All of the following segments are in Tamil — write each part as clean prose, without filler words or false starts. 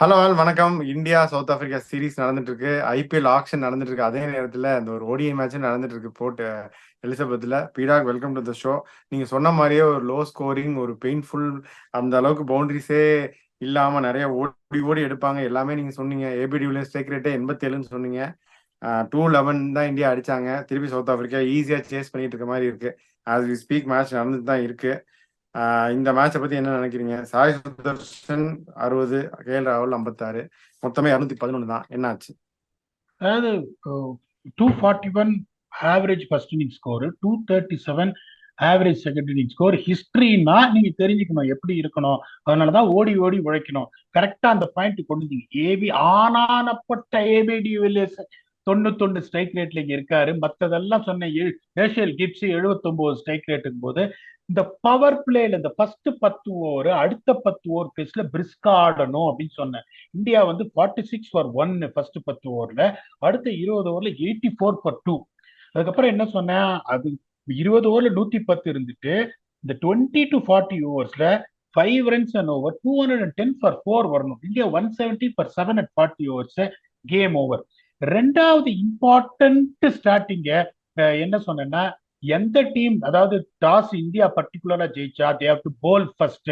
ஹலோ ஆல் வணக்கம். இந்தியா சவுத் ஆப்பிரிக்கா சீரிஸ் நடந்துட்டு இருக்கு. ஐபிஎல் ஆக்ஷன் நடந்துட்டு இருக்கு. அதே நேரத்தில் இந்த ஒரு ஓடிஐ மேட்சும் நடந்துட்டு இருக்கு போர்ட் எலிசபெத்தில். பீடாக், வெல்கம் டு த ஷோ. நீங்க சொன்ன மாதிரியே ஒரு லோ ஸ்கோரிங், ஒரு பெயின்ஃபுல், அந்த அளவுக்கு பவுண்டரிஸே இல்லாம நிறைய ஓடி ஓடி எடுப்பாங்க. எல்லாமே நீங்க சொன்னீங்க. ஏபிடியூல ஸ்ட்ரைக் ரேட்டே 87ன்னு சொன்னீங்க. 2-11 தான் இந்தியா அடிச்சாங்க. திருப்பி சவுத் ஆப்பிரிக்கா ஈஸியா சேஸ் பண்ணிட்டு இருக்க மாதிரி இருக்கு. ஆஸ் வி ஸ்பீக் மேட்ச் நடந்துட்டு தான் இருக்கு. இந்த மேட்சை பத்தி என்ன நினைக்கிறீங்க? சாய் சுதர்ஷன் 60, கேஎல் ராகுல் 56, மொத்தமே 211 தான். என்ன ஆச்சு? அதாவது 241 average first inning score, 237 average second inning score. ஹிஸ்டரின்னா நீங்க தெரிஞ்சுக்கணும் எப்படி இருக்கணும். அதனாலதான் ஓடி ஓடி உழைக்கணும். கரெக்டா அந்த பாயிண்ட் கொண்டு வந்தீங்க. ஆனானப்பட்ட ஏபிடி வில்லியர்ஸ் 91 ஸ்ட்ரைக் ரேட்ல இங்க இருக்காரு. மத்ததெல்லாம் சொன்ன ஏஷியல் கிப்ஸ் 79 ஸ்ட்ரைக் ரேட்டுக்கும் போது இந்த பவர் பிளேல இந்த ஃபர்ஸ்ட் 10 ஓவர், அடுத்த 10 ஓவர் பேஸ்ல பிரிஸ்கா ஆடணும் அப்படின்னு சொன்னேன். இந்தியா வந்து 46 for 1 ஃபர்ஸ்ட் 10 ஓவர்ல, அடுத்த 20 ஓவர்ல 84 for 2. அதுக்கப்புறம் என்ன சொன்னேன், அது 20 ஓவர்ல 110 இருந்துட்டு இந்த 20 to 40 ஓவர்ஸ்ல 5 runs and over 210 for 4 வரணும். India 170 for 7 at 40 overs, game over. ரெண்டாவது இம்பார்ட்டன்ட் ஸ்டார்டிங்க என்ன சொன்னேன்னா, எந்த டீம் அதாவது டாஸ் இந்தியா பர்டிகுலரா ஜெயிச்சா they have to bowl first.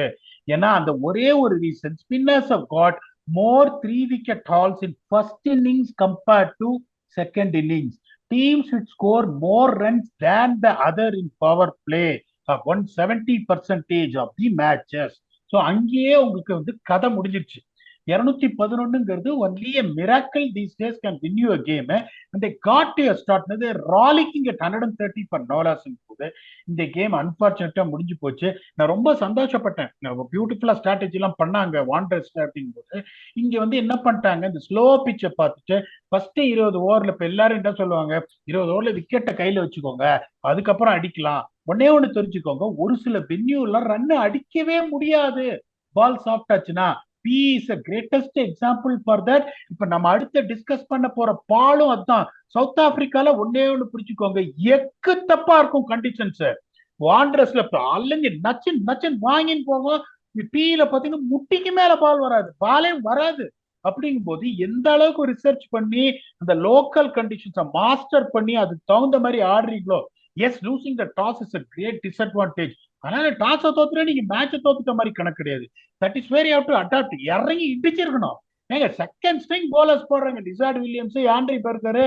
ஏன்னா அந்த ஒரே ஒரு reason, spinners have got more 3 wicket hauls in first innings compared to second innings. Teams which score more runs than the other in power play have won 70% of the matches. So அங்கேயே உங்களுக்கு வந்து கதை முடிஞ்சிருச்சு. 211ங்கிறது only a miracle these days can win you a game. And they got to a start. They're rollicking at 130 for no loss போது இந்த கேம் அன்பார்ச்சுனேட்டா முடிஞ்சு போச்சு. நான் ரொம்ப சந்தோஷப்பட்டேன். பியூட்டிஃபுல்லா ஸ்ட்ராட்டஜி எல்லாம் பண்ணாங்க வாண்டர்ஸ் அப்படிங்கும் போது. இங்க வந்து என்ன பண்ணிட்டாங்க, இந்த ஸ்லோ பிச்சை பார்த்துட்டு ஃபர்ஸ்ட் 20 ஓவர்ல இப்ப எல்லாரும் என்ன சொல்லுவாங்க, 20 ஓவர்ல விக்கெட்டை கையில வச்சுக்கோங்க, அதுக்கப்புறம் அடிக்கலாம். ஒன்னே தெரிஞ்சுக்கோங்க, ஒரு சில வென்யூல ரன் அடிக்கவே முடியாது பால் சாஃப்ட் ஆச்சுன்னா. B is a greatest example for that. இப்ப நம்ம அடுத்த டிஸ்கஸ் பண்ண போற பாலும் அதுதான். சவுத் ஆப்பிரிக்கால ஒண்ணு புரிச்சுக்கோங்க, எக்கு தப்பா இருக்கும் கண்டிஷன்ஸ். வாண்டரஸ்ல அல்லங்க நச்சு நச்சன் வாங்கின்னு போகும். பியில பாத்தீங்கன்னா முட்டிக்கு மேல பால் வராது, பாலே வராது. அப்படிங்கும் போது எந்த அளவுக்கு ரிசர்ச் பண்ணி அந்த லோக்கல் கண்டிஷன்ஸை மாஸ்டர் பண்ணி அதுக்கு தகுந்த மாதிரி ஆடுறீங்களோ. Yes, losing the toss is a great disadvantage. அதனால டாஸை தோத்துட்டு நீங்க மேட்சை தோத்துட்ட மாதிரி கணக்கு கிடையாது. That is very how to adapt. இறங்கி இடிச்சிருக்கணும். ஏங்க செகண்ட் ஸ்ட்ரிங் போலர்ஸ் போடுறாங்க, Lizaad Williams, Nandre Burger,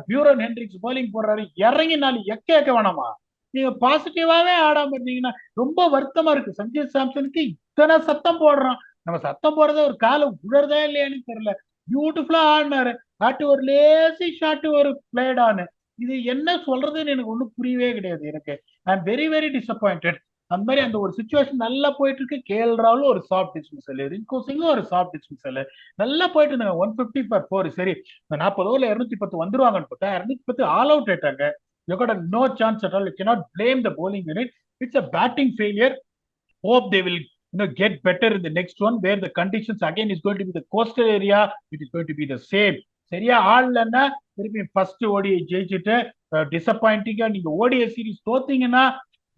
Beuran Hendricks bowling போடுறாரு. இறங்கி நாலு எக்க வேணாமா? நீங்க பாசிட்டிவாவே ஆடாம இருந்தீங்கன்னா ரொம்ப வருத்தமா இருக்கு. சஞ்சய் சாம்சனுக்கு இத்தனை சத்தம் போடுறான், நம்ம சத்தம் போடுறத ஒரு கால உழறதா இல்லையான்னு தெரியல. பியூட்டிஃபுல்லா ஆடினாரு. ஆட்டு ஒரு லேசி ஷாட்டு ஒரு பிளேட் ஆனு. இது என்ன சொல்றதுன்னு எனக்கு ஒன்றும் புரியவே கிடையாது. எனக்கு I am very very disappointed. அந்த மாதிரி அந்த ஒரு சுச்சுவேஷன் நல்லா போயிட்டு இருக்கு. கேஎல் ராகுல் ஒரு சாஃப்ட் டிஸ்மிசல், ரிங்கு சிங்கும் ஒரு சாஃப்ட் டிஸ்மிசல், நல்லா போயிட்டு இருந்தாங்க. 150 for 4. சரி, இந்த 40 ஓவர்ல 210 வந்துருவாங்கன்னு பார்த்தா 210 ஆல் அவுட் ஆயிட்டாங்க. You got a no chance at all. You cannot blame the bowling unit. It's a batting failure. Hope they will get better in the next one, where the conditions again is going to be the coastal area. It is going to be the same. சரியா ஆடலன்னா திருப்பி ஃபர்ஸ்ட் ஓடிஐ ஜெயிச்சுட்டு டிசப்பாயிண்டிங்கா நீங்க ஓடிஐ சீரிஸ் தோத்தீங்கன்னா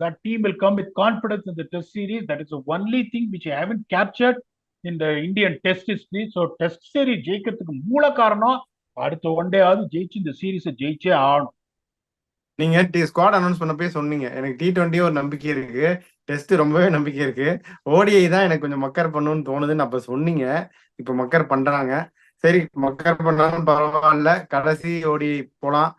that team will come with confidence in the test series. That is the only thing which I haven't captured in the Indian test history. So test series ஜெயிக்கிறதுக்கு மூல காரணம் அடுத்த ஒன் டே ஆகுது ஜெயிச்சு இந்த சீரீஸை ஜெயிச்சே ஆகணும். நீங்க ஸ்குவாட் அனௌன்ஸ் பண்ணப்பே சொன்னீங்க, எனக்கு T20 ஒரு நம்பிக்கை இருக்கு, டெஸ்ட் ரொம்பவே நம்பிக்கை இருக்கு, ஓடிஐ தான் எனக்கு கொஞ்சம் மக்கர் பண்ணணும்னு தோணுதுன்னு அப்ப சொன்னீங்க. இப்ப மக்கர் பண்றாங்க. சரி, மக்கர் பண்ணாலும் பரவாயில்ல, கடைசி ஓடிஐ போலாம்.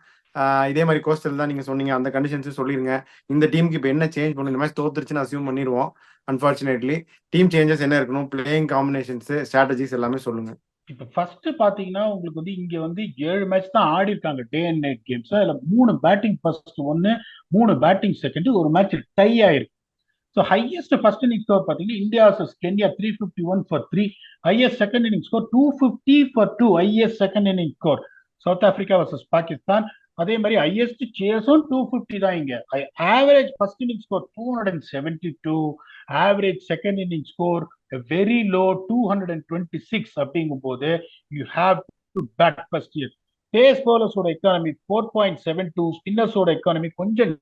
இதே மாதிரி கோஸ்டல் தான் நீங்க சொன்னீங்க, அந்த கண்டிஷன்ஸும் சொல்லிருங்க. இந்த டீமுக்கு இப்போ என்ன சேஞ்ச் பண்ணும்? இந்த மாதிரி தோத்துருச்சுன்னு அசியூம் பண்ணிடுவோம். அன்பார்ச்சுனேட்லி டீம் சேஞ்சஸ் என்ன இருக்கணும், பிளேயிங் காம்பினேஷன்ஸ், ஸ்ட்ராட்டஜிஸ் எல்லாமே சொல்லுங்க. இப்ப ஃபர்ஸ்ட் பாத்தீங்கன்னா உங்களுக்கு வந்து இங்க வந்து 7 மேட்ச் தான் ஆடி இருக்காங்க, டே அண்ட் நைட் கேம்ஸ். அதுல 3 பேட்டிங் ஃபர்ஸ்ட் ஒன்னு, 3 பேட்டிங் செகண்ட், ஒரு மேட்ச் டை ஆயிருக்கு. So highest first inning score பார்த்தீங்கன்னா India versus Kenya 351 for 3. Highest second inning score 250 for 2. Highest second inning score South Africa versus Pakistan. அதே மாதிரி ஹையஸ்ட் சேஸும் 250 தான் இங்க. Average first inning score 272. Average second inning score very low 226. அப்படிங்கும் போது you have to bat first year. Pace பவுலர்ஸோட எக்கானமி 4.72, ஸ்பின்னர்ஸோட எக்கானமி கொஞ்சம்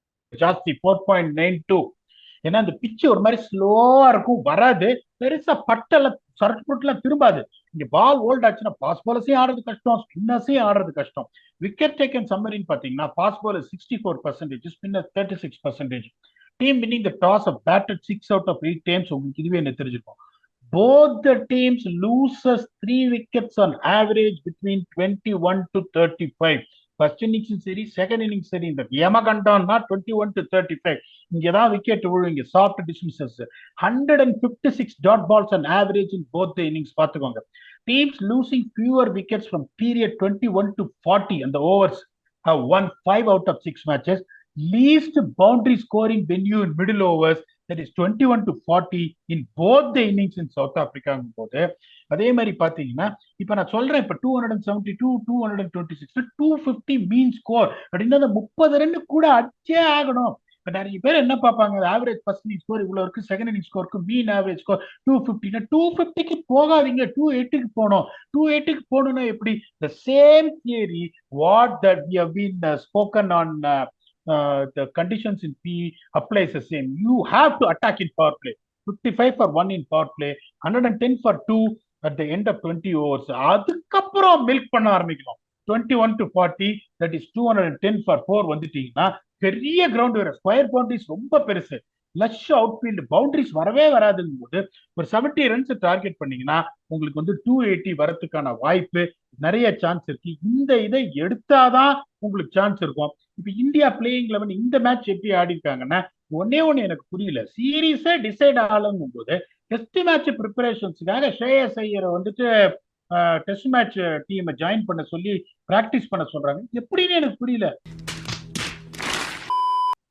ஜாஸ்தி 4.92. ஏன்னா இந்த பிச்சு ஒரு மாதிரி ஸ்லோவா இருக்கும், வராது. பெருசா பட்டல சரட்புட்லாம் திரும்பாது. இங்க பால் ஹோல்ட் ஆச்சுன்னா பாஸ் பாலர்ஸையும் ஆடுறது கஷ்டம், ஸ்பின்னர்ஸையும் ஆடுறது கஷ்டம். விக்கெட் டேக்கன் சம்மரின்னு பாத்தீங்கன்னா pace bowler 64%, spinner 36%. Team winning the toss of batted 6 out of 8 times. உங்களுக்கு இதுவே என்ன தெரிஞ்சிருக்கும். Both the teams loses 3 wickets on average between 21 to 35. First இன்னிங்ஸும் சரி செகண்ட் இன்னிங்ஸ் சரி இந்த யமகண்டான்னா 21 to 35 இங்கதான் விக்கெட் விழுவீங்க. Soft dismissals 156 dot balls and average in both the innings. பார்த்துக்கோங்க. Teams losing fewer wickets from period 21 to 40 அந்த overs have won 5 out of 6 matches. Least boundary scoring venue in middle overs, that is 21 to 40 in both the innings in South Africa. போது அதே மாதிரி பாத்தீங்கன்னா இப்ப நான் சொல்றேன் இப்ப 272 226 250 மீன் ஸ்கோர் அப்படின்னா 30 ரன் கூட அடிச்சே ஆகணும். இப்ப நிறைய பேர் என்ன பார்ப்பாங்க, ஆவரேஜ் ஃபர்ஸ்ட் இன்னிங் ஸ்கோர் இவ்வளவு இருக்கு, செகண்ட் இன்னிங் ஸ்கோருக்கு மீன் ஆவரேஜ் ஸ்கோர் 250. 250க்கு போகாதீங்க, 280க்கு போகணும். 280க்கு போகணும்னா எப்படி? the same theory what that we have been spoken on the conditions in PE applies the same. You have to attack in power play. 55 for 1 in power play, 110 for 2 at the end of 20 overs. அதுக்கப்புறம் மில்க் பண்ண ஆரம்பிக்கணும். 21 to 40, that is 210 for 4 வந்துட்டீங்கன்னா பெரிய கிரவுண்ட் வேற, ஸ்கொயர் பவுண்டரிஸ் ரொம்ப பெருசு, லஷ் அவுட்ஃபீல்டு பவுண்டரிஸ் வரவே வராதுங்கும் போது ஒரு 70 ரன்ஸ் டார்கெட் பண்ணீங்கன்னா உங்களுக்கு 280 வரதுக்கான வாய்ப்பு நிறைய சான்ஸ் இருக்கு. இந்த இதை எடுத்தாதான் உங்களுக்கு சான்ஸ் இருக்கும். இப்ப இந்தியா பிளேயிங் 11 இந்த மேட்ச் எப்படி ஆடி இருக்காங்கன்னா ஒன்னே ஒண்ணு எனக்கு புரியல. சீரீஸே டிசைட் ஆகலங்கும் போது டெஸ்ட் மேட்ச் ப்ரிப்பரேஷன்ஸுக்காக ஸ்ரேயஸ் ஐயரை டெஸ்ட் மேட்ச் டீமை ஜாயின் பண்ண சொல்லி பிராக்டிஸ் பண்ண சொல்றாங்க. எப்படின்னு எனக்கு புரியல.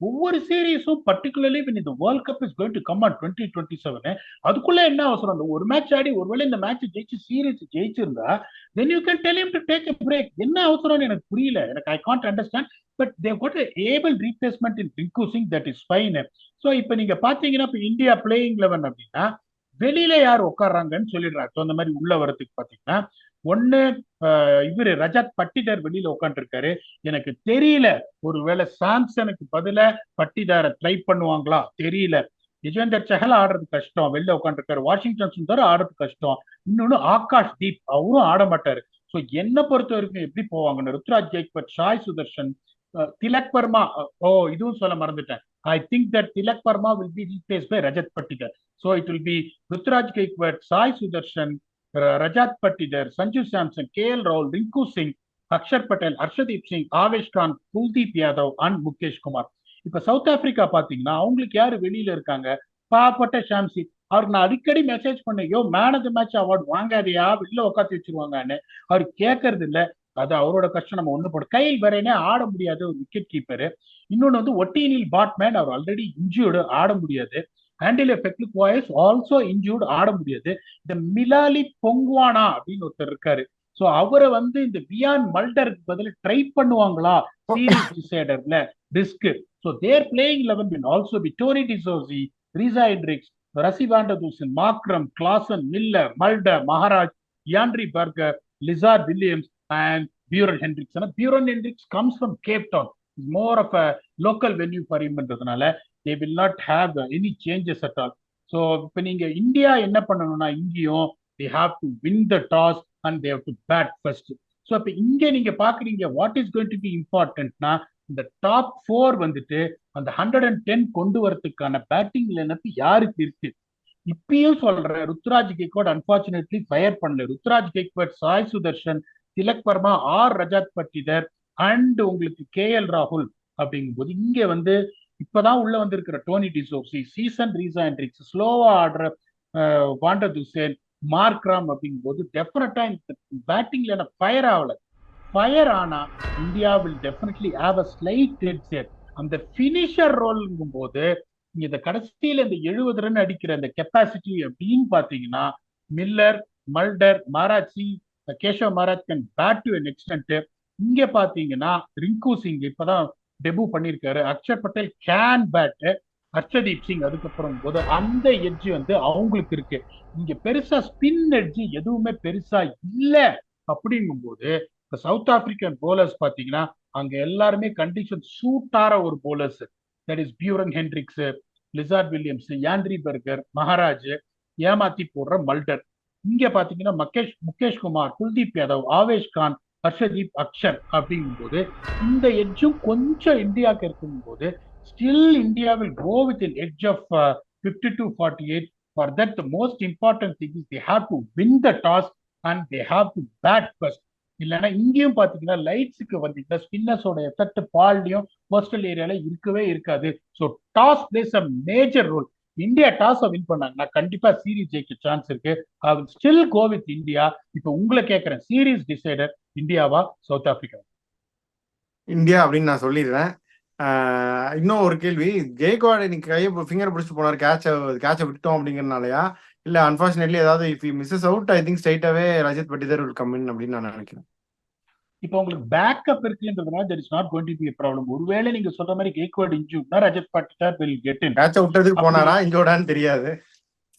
ஒவ்வொரு சீரீஸும் particularly when the World Cup is going to come on 2027 அதுக்குள்ள என்ன அவசரம்? அந்த ஒரு மேட்ச் ஆடி ஒருவேளை இந்த மேட்ச் ஜெயிச்சு series ஜெயிச்சிருந்தா then you can tell him to take a break. என்ன அவசரம்னு எனக்கு புரியல. எனக்கு I can't understand. But they've got an able replacement in Rinku Singh, that is fine. So இப்ப நீங்க பாத்தீங்கன்னா இப்ப இந்தியா பிளேயிங் 11 அப்படின்னா வெளியில யார் உட்கார்றாங்கன்னு சொல்லிடுறாங்க. ஸோ அந்த மாதிரி உள்ள வரதுக்கு பாத்தீங்கன்னா ஒண்ணு இவரு ரஜத் பட்டிதார் வெளியில உட்காந்து இருக்காரு. எனக்கு தெரியல, ஒருவேளை சாம்சனுக்கு பதிலா பட்டிதாரை ட்ரை பண்ணுவாங்களா தெரியல. யுஜ்வேந்தர் சஹல் ஆடுறது கஷ்டம், வெளில உட்காந்து இருக்காரு. வாஷிங்டன் சுந்தர் ஆடுறது கஷ்டம். இன்னொன்னு ஆகாஷ் தீப், அவரும் ஆட மாட்டாரு. ஸோ என்ன பொறுத்த வரைக்கும் எப்படி போவாங்கன்னு ருத்ராஜ் ஜெய்க்வத், சாய் சுதர்ஷன், திலக் வர்மா. இதுவும் சொல்ல மறந்துட்டேன். I think that Tilak Verma will be replaced by Rajat Patidar. So it will be Rutraj Gaikwad, Sai Sudarshan, Rajat Patidar, Sanju Samson, KL Rahul, Rinku Singh, Akshar Patel, Arshdeep Singh, Avesh Khan, Kuldeep Yadav and Mukesh Kumar. இப்ப சவுத் ஆப்பிரிக்கா பாத்தீங்கன்னா அவங்களுக்கு யாரு வெளியில இருக்காங்க? பாப்பட்ட ஷாம்சி. அவருக்கு நான் அடிக்கடி மெசேஜ் பண்ணேன், yo man of the match award வாங்காதையா, வெளில உட்காந்து வச்சிருவாங்கன்னு. அவர் கேட்கறது இல்ல. அது அவரோட கஷ்டம், நம்ம ஒண்ணு போட. கையில் வரேனே ஆட முடியாது ஒரு விக்கெட் கீப்பரு. இன்னொன்னு ஒட்டீனில் பாட்மேன், அவர் ஆல்ரெடி இன்ஜூர்டு, ஆட முடியாது. ஆண்டிலே ஃபெக்லுக்வாய்ஸ் ஆல்சோ இன்ஜூர்டு, ஆட முடியாது. இந்த மிலாலி பொங்குவானா அப்படின்னு ஒருத்தர் இருக்காரு. சோ அவரை இந்த வியான் மல்டருக்கு பதில் ட்ரை பண்ணுவாங்களா சீரீஸ் டிசைடர்ல risk. So their playing 11 will also be Tony D'Souza, Risa Hendricks, Rassi van der Dusen, Markram, Klaasen, Miller, Mulder, Maharaj, Yandri Berger, Lizard Williams and Buren Hendricks. Buren Hendricks comes from Cape Town. It's more of a local venue for him. They will not have any changes at all. So இப்ப நீங்க இந்தியா என்ன பண்ணணும்னா இங்கேயும் they have to win the toss and they have to bat first. So இப்ப இங்க நீங்க பாக்குறீங்க what is going to be importantனா இந்த டாப் 4 அந்த 110 கொண்டு வரதுக்கான பேட்டிங் லைனப் யாருக்கு இருக்கு. இப்பயும் சொல்றேன், ருத்ராஜ் கெய்க்வாட் அன்பார்ச்சுனேட்லி ஃபயர் பண்ணல. ருத்ராஜ் கெய்க்வாட், சாய் சுதர்ஷன், திலக் வர்மா ஆர் ரஜத் பட்டிதர் அண்ட் உங்களுக்கு கேஎல் ராகுல் அப்படிங்கும்போது இங்க இப்பதான் உள்ள வந்திருக்கிற Tony de Zorzi, season Reeza Hendricks, ஸ்லோவா ஆடுற வாண்டர் துசேன், மார்க்ராம் அப்படிங்கும்போது டெஃபினட்டா இந்த பேட்டிங்ல ஃபயர் ஆகல. ஃபயர் ஆனா India will definitely have a slight headset. அந்த பினிஷர் ரோல்ங்கும் போது இந்த கடைசியில இந்த 70 ரன் அடிக்கிற அந்த கெப்பாசிட்டி அப்படின்னு பாத்தீங்கன்னா Miller, Mulder, Maharaj Singh, Keshav Maharaj can bat to an extent. இங்க பாத்தீங்கன்னா ரிங்கு சிங் இப்பதான் டெபு பண்ணிருக்காரு. அக்ஷர் பட்டேல் கேன் பேட், ஹர்ஷதீப் சிங் அதுக்கப்புறம் போது அந்த எட்ஜ் அவங்களுக்கு இருக்கு. இங்க பெருசா ஸ்பின் எட்ஜ் எதுவுமே பெருசா இல்ல. அப்படிங்கும் போது இப்ப சவுத் ஆப்பிரிக்கன் போலர்ஸ் பாத்தீங்கன்னா அங்க எல்லாருமே கண்டிஷன் சூட் ஆற ஒரு bowlers, that is Beuran Hendricks, Lizaad Williams, Nandre Burger, Maharaj, ஏமாத்தி போடுற மல்டர். இங்க பாத்தீங்கன்னா முகேஷ் குமார், குல்தீப் யாதவ், ஆவேஷ் கான், ஹர்ஷதீப், அக்ஷர் அப்படிங்கும்போது இந்த எட்ஜும் கொஞ்சம் இந்தியாவுக்கு இருக்கும்போது still India will go with an edge of 52-48. For that, the most important thing is they have to win the toss and they have to bat first. இல்லைன்னா இங்கேயும் பாத்தீங்கன்னா லைட்ஸுக்கு வந்தீங்கன்னா ஸ்பின்னர்ஸோட எஃபெக்ட் பால்லையும் கோஸ்டல் ஏரியால இருக்கவே இருக்காது. So toss plays a major role. India toss win பண்ணாங்கன்னா கண்டிப்பா சீரீஸ் ஜெயிக்க சான்ஸ் இருக்கு. I will still go with India. இப்போ உங்களை கேட்கறேன், சீரீஸ் டிசைடர் இந்தியாவா சவுத் ஆப்பிரிக்கா? இந்தியா அப்படின்னு நான் சொல்லிடுறேன். இன்னும் ஒரு கேள்வி, ஜெய்கவாட் இன்னைக்கு கையை ஃபிங்கர் பிடிச்சிட்டு போனார், கேட்சை விட்டோம் அப்படிங்கறதுனாலயா, இல்ல அன்பார்ச்சுனேட்லி ஏதாவது if misses out I think ஸ்ட்ரைட்டாவே Rajat Patidar will come in அப்படின்னு நான் நினைக்கிறேன். இப்போ உங்களுக்கு பேக்கப் இருக்குன்றதுனால there is not going to be a problem. ஒருவேளை நீங்க சொல்ற மாதிரி Gaikwad இன்ஜூர்னா Rajat Patidar will get in. கேட்சை விட்டதுக்கு போனாரா இங்கோடான்னு தெரியாது,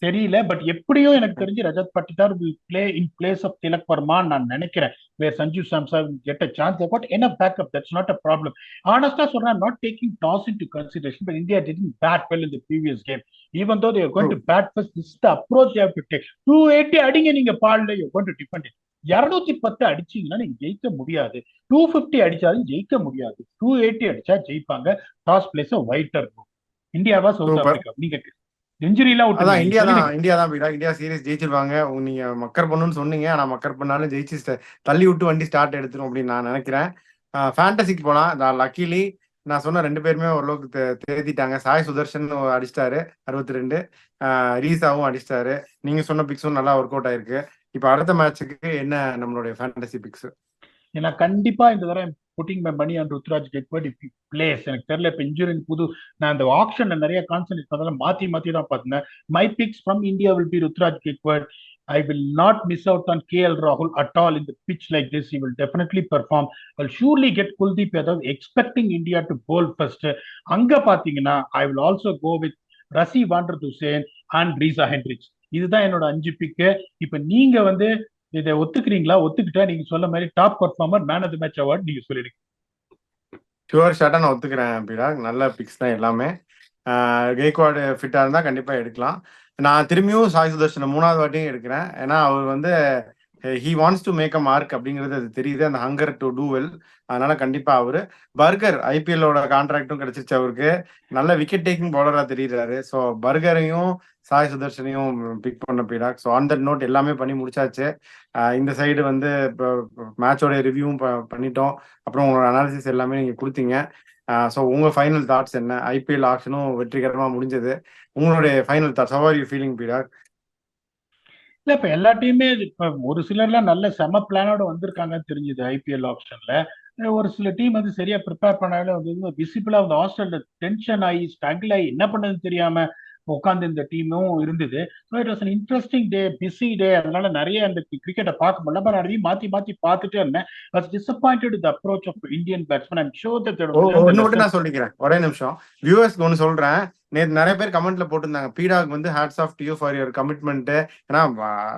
தெரியல. பட் எப்படியும் எனக்கு தெரிஞ்சு Rajat Patidar will play in place of Tilak Verma நான் நினைக்கிறேன். where Sanju Samson will get a chance. They got enough backup. That's not a problem. Honestly சொல்றேன், I'm not taking toss into consideration, but India didn't bat well in the previous game. Even though they are going to bat first, this is the approach they have to take. 280 அடிங்க நீங்க பால்ல, you're going to defend it. 210 அடிச்சீங்கன்னா நீங்க ஜெயிக்க முடியாது. 250 அடிச்சாலும் ஜெயிக்க முடியாது. 280 அடிச்சா ஜெயிப்பாங்க. டாஸ் பிளேஸ் வைட்டர். இந்தியாவா சவுத் ஆப்பிரிக்கா? நீங்க இன்ஜுரி எல்லாம் அதான் இந்தியா தான் பீடா. இந்தியா சீரிஸ் ஜெயிச்சிருவாங்க. நீங்க மக்கர் பண்ணுன்னு சொன்னீங்க, ஆனா மக்கர் பண்ணாலும் ஜெயிச்சு தள்ளி விட்டு வண்டி ஸ்டார்ட் எடுத்துரும் அப்படின்னு நான் நினைக்கிறேன். ஃபேண்டசிக்கு போலாம். லக்கிலி நான் சொன்ன 2 பேருமே ஓரளவுக்கு தேதிட்டாங்க. சாய் சுதர்ஷன் அடிச்சிட்டாரு 62, ரீசாவும் அடிச்சிட்டாரு. நீங்க சொன்ன பிக்ஸும் நல்லா ஒர்க் அவுட் ஆயிருக்கு. இப்ப அடுத்த மேட்சுக்கு என்ன நம்மளுடைய ஃபேண்டசி பிக்ஸ்? ஏன்னா கண்டிப்பா இந்த தடவை putting my money on Ruturaj Gaikwad if plays. எனக்கு தெரியல, இப்ப இன்ஜுரி புது நான் அந்த ஆப்ஷன்ல நிறைய கான்சென்ட்ரேட் பண்ணதால மாத்தி தான் பார்த்தேன். My picks from India will be Ruturaj Gaikwad. I will not miss out on KL Rahul at all in the pitch like this. He will definitely perform. I'll surely get Kuldeep Yadav, expecting India to bowl first. அங்க பாத்தீங்கன்னா I will also go with Rassie van der Dussen and Risa Hendricks. இதுதான் என்னோட 5 பிக்கு. இப்ப நீங்க இதை ஒத்துக்கிறீங்களா? ஒத்துக்கிட்டா நீங்க சொல்ல மாதிரி top performer, man of the match award நீங்க சொல்லிடுங்க. ஷுவர் ஷாட்டா நான் ஒத்துக்கிறேன் பீடா. நல்ல பிக்ஸ் தான் எல்லாமே. கெய்க்வாட் ஃபிட்டா இருந்தா கண்டிப்பா எடுக்கலாம். நான் திரும்பியும் சாய் சுதர்ஷனை 3வது வாட்டியும் எடுக்கிறேன். ஏன்னா அவர் he wants to make a mark அப்படிங்கிறது அது தெரியுது, அந்த ஹங்கர் டு டூ வெல். அதனால கண்டிப்பா அவரு பர்கர் ஐபிஎல்லோட கான்ட்ராக்டும் கிடைச்சிருச்சு அவருக்கு. நல்ல விக்கெட் டேக்கிங் பவுலரா தெரியுறாரு. ஸோ பர்கரையும் சாய் சுதர்ஷனையும் பிக் பண்ண பீடா. ஸோ ஆன் தட் நோட் எல்லாமே பண்ணி முடிச்சாச்சு. இந்த சைடு இப்போ மேட்சோட ரிவ்யூவும் பண்ணிட்டோம். அப்புறம் உங்களோட அனாலிசிஸ் எல்லாமே நீங்க கொடுத்தீங்க. ஸோ உங்க ஃபைனல் தாட்ஸ் என்ன? ஐபிஎல் ஆக்ஷனும் வெற்றிகரமா முடிஞ்சது. உங்களுடைய final thoughts, how are you feeling பீடா? இல்ல, இப்ப எல்லா டீமே இப்ப ஒரு சிலர்லாம் நல்ல செம பிளானோட வந்திருக்காங்கன்னு தெரிஞ்சது ஐபிஎல் ஆப்ஷன்ல. ஒரு சில டீம் சரியா ப்ரிப்பேர் பண்ணாலே விசிபிளா ஹாஸ்டல்ல டென்ஷன் ஆகி ஸ்ட்ரகிள் ஆகி என்ன பண்ணதுன்னு தெரியாம உட்காந்து இந்த டீமும் இருந்தது. It was an interesting day, busy டே. அதனால நிறைய அந்த கிரிக்கெட்டை பார்க்க முடியல. பட் அதையும் மாத்தி பார்த்துட்டே இருந்தேன். Was disappointed with approach of Indian batsmen. I'm sure that ஒன்னு மட்டும் நான் சொல்லிக்கிறேன், ஒரே நிமிஷம். வியூவர்ஸ்க்கு ஒன்று சொல்றேன். நேற்று நிறைய பேர் கமெண்ட்ல போட்டிருந்தாங்க, பீடாக் hats off to you for your commitment. ஏன்னா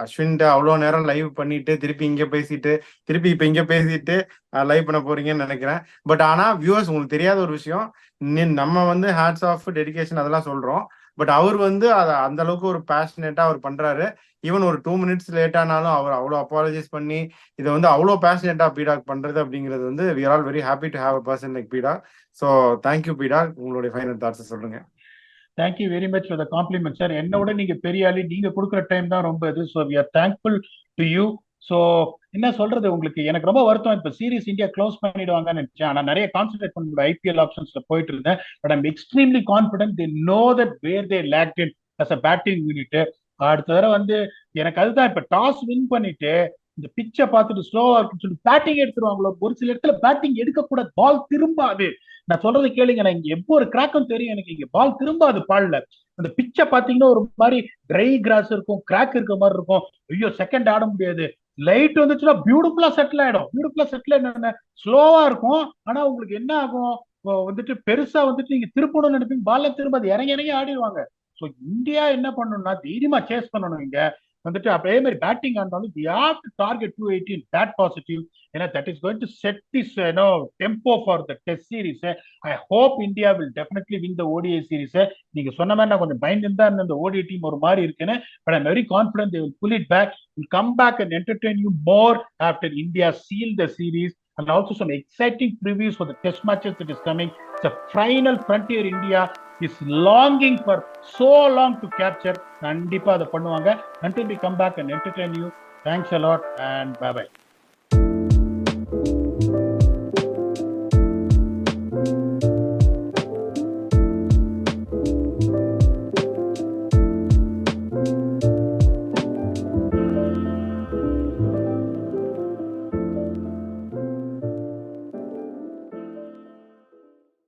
அஸ்வின் அவ்வளோ நேரம் லைவ் பண்ணிட்டு திருப்பி இங்க பேசிட்டு திருப்பி இப்ப இங்க பேசிட்டு லைவ் பண்ண போறீங்கன்னு நினைக்கிறேன். பட் ஆனா வியூவர்ஸ், உங்களுக்கு தெரியாத ஒரு விஷயம், நம்ம ஹேட்ஸ் ஆஃப் டெடிகேஷன் அதெல்லாம் சொல்றோம். பட் அவர் அதை அந்த அளவுக்கு ஒரு பேஷனேட்டா அவர் பண்றாரு. ஈவன் ஒரு 2 minutes லேட் ஆனாலும் அவர் அவ்வளோ அப்பாலஜைஸ் பண்ணி இதை அவ்வளோ பேஷனேட்டா பீடாக் பண்றது அப்படிங்கிறது we are all very happy to have a person like பீடாக். ஸோ தேங்க்யூ பீடாக். உங்களுடைய ஃபைனல் தாட்ஸ் சொல்லுங்க. Thank you very much for the compliment sir. என்னோட நீங்க பெரிய ஆளு, நீங்க கொடுக்குற டைம் தான் ரொம்ப இது. So we are thankful to you. So என்ன சொல்றது, உங்களுக்கு எனக்கு ரொம்ப வருத்தம். இப்போ சீரிஸ் இந்தியா க்ளோஸ் பண்ணிடுவாங்கன்னு நினைச்சேன். ஆனால் நிறைய கான்சென்ட்ரேட் பண்ண ஐபிஎல் ஆப்ஷன்ஸ்ல போயிட்டு இருந்தேன். But I'm extremely confident they know that where they lacked in as a batting unit. அடுத்த தடவை எனக்கு அதுதான், இப்போ டாஸ் வின் பண்ணிட்டு இந்த பிச்சை பார்த்துட்டு ஸ்லோவா இருக்குன்னு சொல்லி பேட்டிங் எடுத்துருவாங்களோ. ஒரு சில இடத்துல பேட்டிங் எடுக்கக்கூடாது, பால் திரும்பாது. நான் சொல்றது கேளுங்க, நான் இங்க எப்போ ஒரு கிராக்கும் தெரியும் எனக்கு, இங்க பால் திரும்பாது பால்ல. அந்த பிச்சை பாத்தீங்கன்னா ஒரு மாதிரி ட்ரை கிராஸ் இருக்கும், கிராக் இருக்க மாதிரி இருக்கும். ஐயோ, செகண்ட் ஆட முடியாது. லைட் வந்துச்சுன்னா பியூட்டிஃபுல்லா செட்டில் ஆயிடும். பியூட்டிஃபுல்லா செட்டில் என்ன, ஸ்லோவா இருக்கும். ஆனா உங்களுக்கு என்ன ஆகும், பெருசா நீங்க திருப்பணும்னு நினைப்பீங்க, பால்ல திரும்ப அது இறங்கி ஆடிடுவாங்க. ஸோ இந்தியா என்ன பண்ணணும்னா தைரியமா சேஸ் பண்ணணும். இங்க வந்துட்டு அதே மாதிரி பேட்டிங் இருந்தாலும் we have to target 218 that positive. ஏன்னா that is going to set this tempo for the test series. I hope India will definitely win the ODI series. நீங்க சொன்ன மாதிரி நான் கொஞ்சம் பயந்துதான் இருந்த இந்த ODI டீம் ஒரு மாதிரி இருக்குன்னு, but I'm very confident they will pull it back, will come back and entertain you more after India seal the series, and also some exciting previews for the test matches that is coming. It's a final frontier India is longing for so long to capture. கண்டிப்பா அதை பண்ணுவாங்க. Until we come back and entertain you, thanks a lot and bye bye.